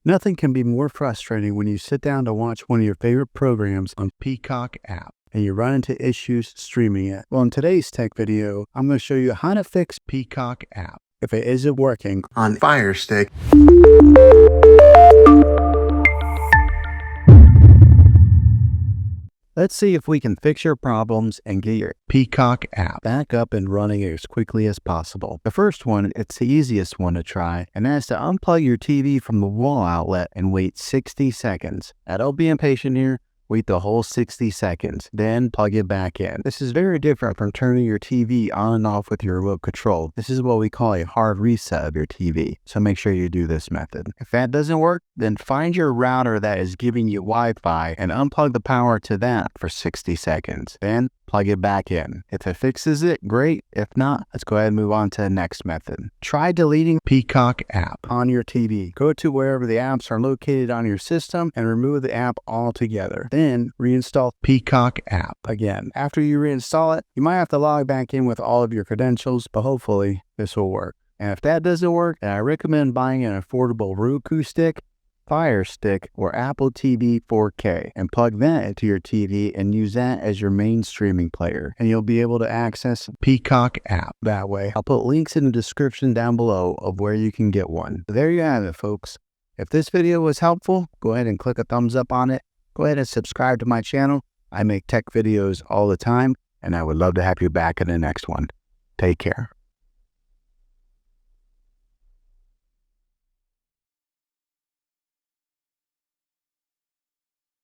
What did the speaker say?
Nothing can be more frustrating when you sit down to watch one of your favorite programs on Peacock App and you run into issues streaming it. Well, in today's tech video, I'm going to show you how to fix Peacock App if it isn't working on Firestick. Let's see if we can fix your problems and get your Peacock App back up and running as quickly as possible. The first one, it's the easiest one to try, and that's to unplug your TV from the wall outlet and wait 60 seconds. Now, don't be impatient here. Wait the whole 60 seconds, then plug it back in. This is very different from turning your TV on and off with your remote control. This is what we call a hard reset of your TV, so make sure you do this method. If that doesn't work, then find your router that is giving you Wi-Fi and unplug the power to that for 60 seconds. Then plug it back in. If it fixes it, great. If not, let's go ahead and move on to the next method. Try deleting Peacock App on your TV. Go to wherever the apps are located on your system and remove the app altogether. Then reinstall Peacock App again. After you reinstall it, you might have to log back in with all of your credentials, but hopefully this will work. And if that doesn't work, then I recommend buying an affordable Roku stick, Fire Stick, or Apple TV 4K and plug that into your TV and use that as your main streaming player, and you'll be able to access Peacock App that way. I'll put links in the description down below of where you can get one. There you have it, folks. If this video was helpful, go ahead and click a thumbs up on it. Go ahead and subscribe to my channel. I make tech videos all the time, and I would love to have you back in the next one. Take care.